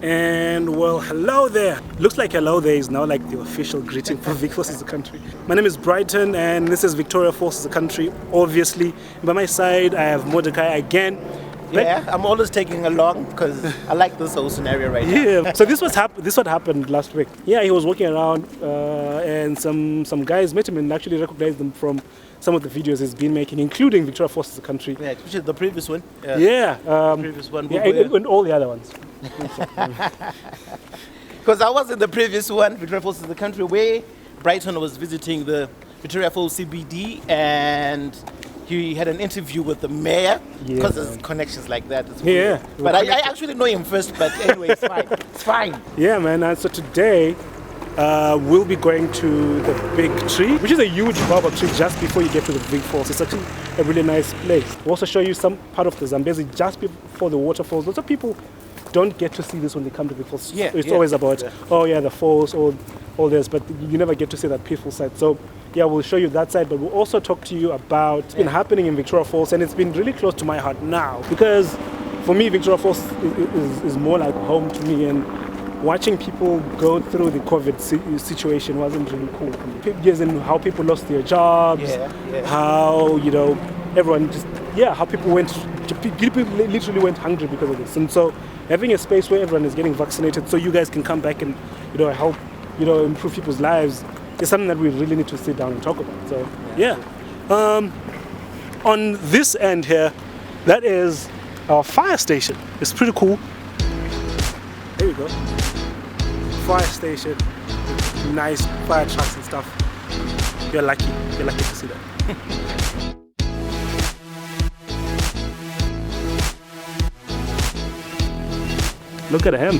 And well, hello there. Looks like hello there is now like the official greeting for Vic Falls as a country. My name is Brighton and this is Victoria Falls as a country, obviously. By my side, I have Mordecai again. Yeah, I'm always taking along because I like this whole scenario right now. Yeah, so this what happened last week. Yeah, he was walking around and some guys met him and actually recognized him from some of the videos he's been making, including Victoria Falls as a country. Yeah, which is the previous one. Yeah, the previous one. Yeah, and all the other ones. Because I was in the previous one, Victoria Falls is the country, where Brighton was visiting the Victoria Falls CBD and he had an interview with the mayor because there's connections like that. It's weird. But I actually know him first, but anyway, it's fine. It's fine. Yeah, man. So today we'll be going to the Big Tree, which is a huge baobab tree just before you get to the Big Falls. It's actually a really nice place. We'll also show you some part of the Zambezi just before the waterfalls. Lots of people don't get to see this when they come to the falls. Yeah, it's always about, oh yeah, the falls, all this, but you never get to see that peaceful side. So yeah, we'll show you that side, but we'll also talk to you about what's been happening in Victoria Falls, and it's been really close to my heart now, because for me, Victoria Falls is more like home to me, and watching people go through the COVID situation wasn't really cool. Yes, and how people lost their jobs, how, you know, everyone just, how people literally went hungry because of this. And so having a space where everyone is getting vaccinated so you guys can come back and, you know, help, you know, improve people's lives is something that we really need to sit down and talk about. So, on this end here, that is our fire station. It's pretty cool. There we go. Fire station, nice fire trucks and stuff. You're lucky to see that. Look at him,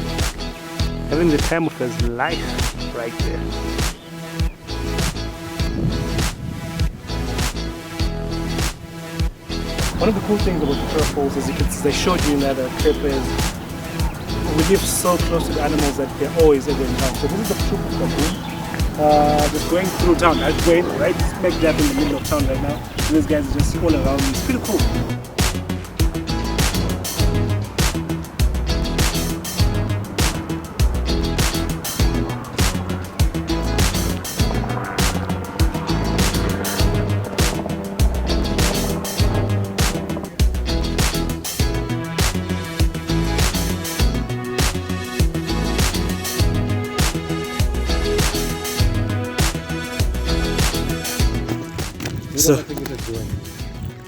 having the time of his life right there. One of the cool things about Victoria Falls is they showed you in that clip is we live so close to the animals that they're always ever in town. So this is the true baboon, just going through town. I'm going right smack dab in the middle of town right now. And these guys are just all around me. It's pretty cool.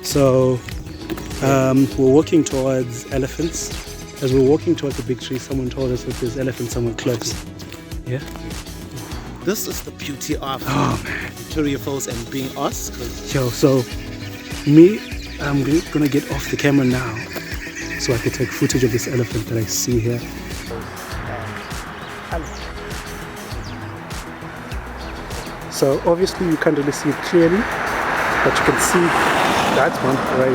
So we're walking towards elephants. As we're walking towards the Big Tree, someone told us that there's elephants somewhere close. Yeah? This is the beauty of Victoria Falls and being us. Yo, so me, I'm gonna get off the camera now so I can take footage of this elephant that I see here. So obviously you can't really see it clearly, but you can see that one right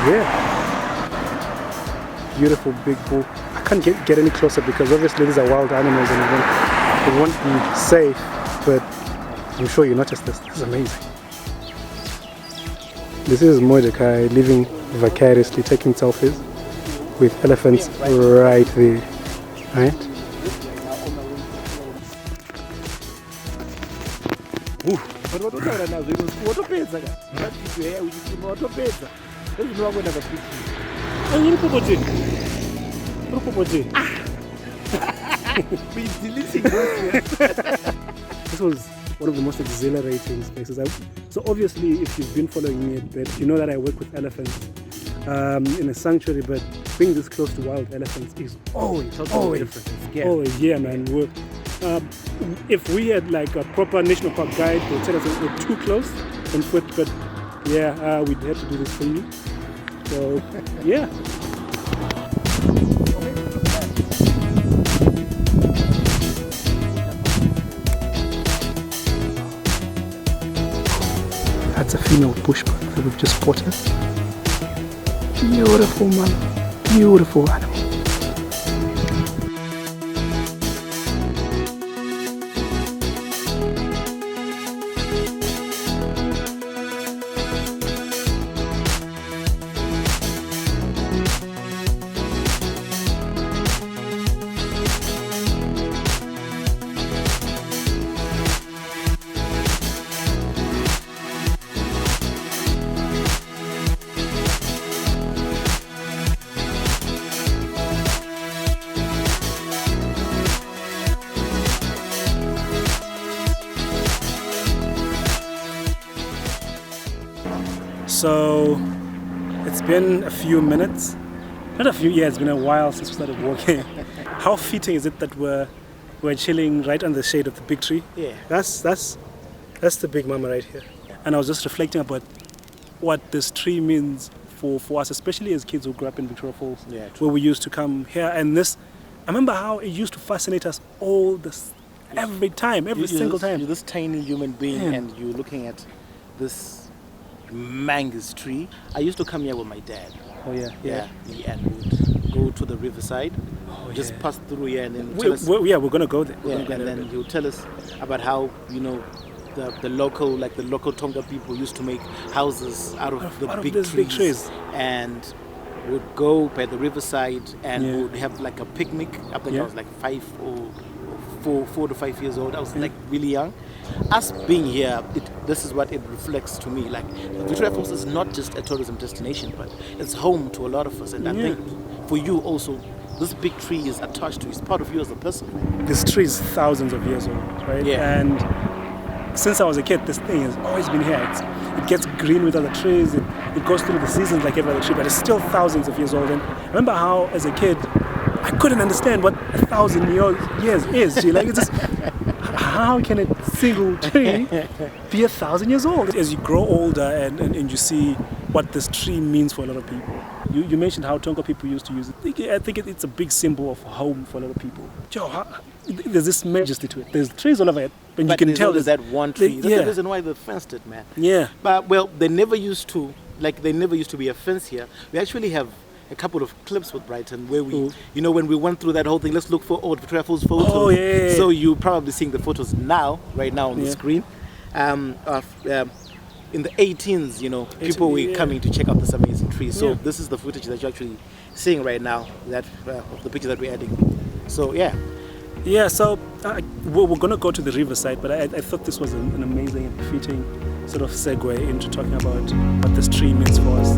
here. Beautiful big bull. I can't get any closer because obviously these are wild animals and it won't be safe, but I'm sure you noticed this. This is amazing. This is Mordecai living vicariously, taking selfies with elephants right there. Right? This was one of the most exhilarating spaces. So obviously, if you've been following me a bit, you know that I work with elephants in a sanctuary, but being this close to wild elephants is always different. Always, yeah, man. If we had like a proper national park guide, they'll tell us that we're too close on foot, but yeah, we'd have to do this for you. So, yeah. That's a female bushbuck that we've just spotted. Beautiful, man. Beautiful animal. So it's been a few minutes, not a few years, it's been a while since we started walking. How fitting is it that we're chilling right under the shade of the big tree? Yeah. That's the big mama right here. And I was just reflecting about what this tree means for us, especially as kids who grew up in Victoria Falls, Yeah, true. where we used to come here. And this, I remember how it used to fascinate us all this, every time, every single time. You're this tiny human being, Yeah. and you're looking at this mangoes tree. I used to come here with my dad. Oh yeah, yeah. And would go to the riverside, Oh, just yeah. pass through here, and then tell us. We're gonna go there. We're Yeah, gonna go and there. then he'll tell us about how the local Tonga people used to make houses out of these big trees. And would go by the riverside and Yeah. would have like a picnic. I think Yeah. I was like 4 to 5 years old. I was Yeah. like really young. Us being here, this is what it reflects to me. Like Victoria Falls is not just a tourism destination, but it's home to a lot of us. And I Yeah. think for you also, this big tree is attached to you. It's part of you as a person. This tree is thousands of years old, right? Yeah. And since I was a kid, this thing has always been here. It gets green with other trees. It goes through the seasons like every other tree, but it's still thousands of years old. And I remember how, as a kid, I couldn't understand what 1,000 years is. Like, it's just, how can a single tree be 1,000 years old? As you grow older and you see what this tree means for a lot of people. You mentioned how Tonga people used to use it. I think it's a big symbol of home for a lot of people. Joe, there's this majesty to it. There's trees all over it, and you can tell there's that one tree. That's yeah. the reason why they fenced it, man. Yeah. But well, they never used to be a fence here. We actually have a couple of clips with Brighton where we, when we went through that whole thing, let's look for old Victoria Falls photos. Oh, yeah. So you're probably seeing the photos right now on the Yeah. screen. In the 18s, people were yeah. coming to check out this amazing tree. So Yeah. this is the footage that you're actually seeing right now, that of the picture that we're adding. So yeah. Yeah, so we're going to go to the riverside, but I thought this was an amazing and fitting sort of segue into talking about what this tree means for us.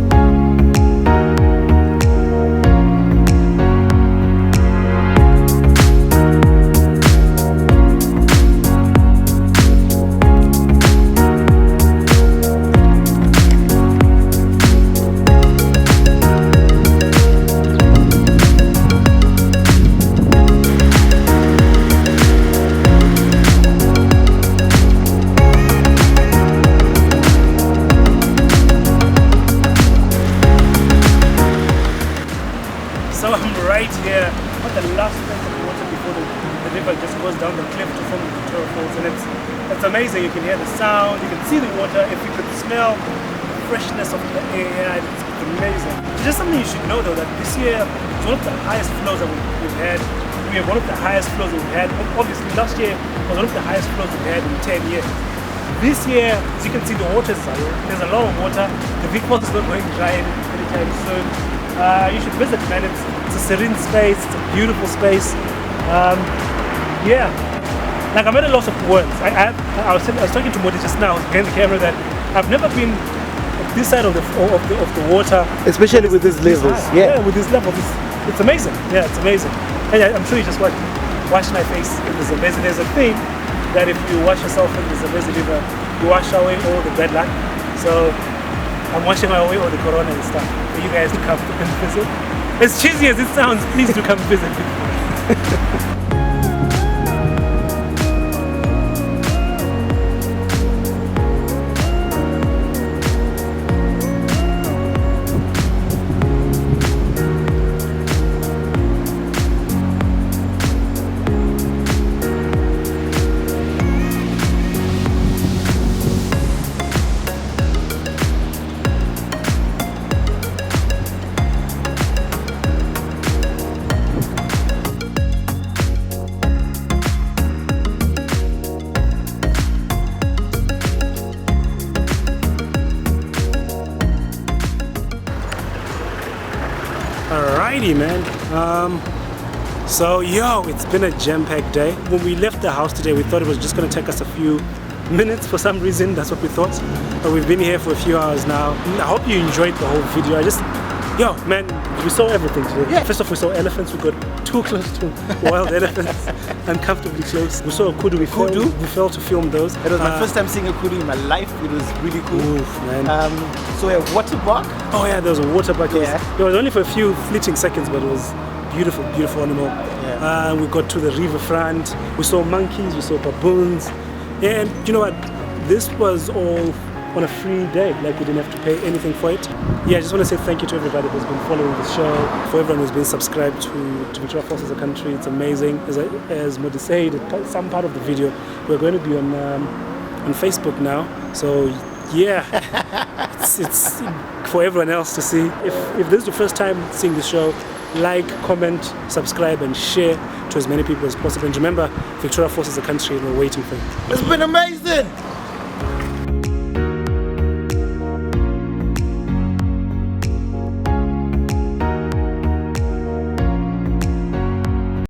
So I'm right here at the last place of the water before the river just goes down the cliff to form the Victoria Falls, and it's amazing. You can hear the sound, you can see the water. If you could smell the freshness of the air, it's amazing. Just something you should know though, that this year is one of the highest flows that we've had. We have one of the highest flows that we've had. Obviously last year was one of the highest flows we've had in 10 years. This year, as you can see, there's a lot of water. The Vic Falls is not going dry anytime soon. You should visit, man. It's a serene space. It's a beautiful space. Yeah, like I'm at a loss of words. I was talking to Mody just now behind the camera that I've never been at this side of the water, Especially with these levels. Yeah, with these levels, it's amazing. Yeah, it's amazing. And I'm sure you just wash my face in the Zambezi. There's a thing that if you wash yourself in the Zambezi River, you wash away all the bad luck. So I'm washing away all the corona and stuff for you guys to come and visit. As cheesy as it sounds, please do come visit. Alrighty, man. So it's been a jam-packed day. When we left the house today, we thought it was just gonna take us a few minutes for some reason. That's what we thought. But we've been here for a few hours now. I hope you enjoyed the whole video. Yo, man, we saw everything today. Yeah. First off, we saw elephants. We got too close to wild elephants, uncomfortably close. We saw a kudu. We failed to film those. It was my first time seeing a kudu in my life. It was really cool. Oof, man. So a water buck. Oh yeah, there was a water buck. Yeah. It was only for a few fleeting seconds, but it was beautiful, beautiful animal. Yeah. We got to the riverfront. We saw monkeys. We saw baboons. And you know what? This was all on a free day, like we didn't have to pay anything for it. Yeah, I just want to say thank you to everybody who's been following the show, for everyone who's been subscribed to Victoria Falls as a country. It's amazing. As Mody said, some part of the video, we're going to be on Facebook now. So yeah, it's for everyone else to see. If this is the first time seeing the show, like, comment, subscribe, and share to as many people as possible. And remember, Victoria Falls is a country and we're waiting for you. It's been amazing.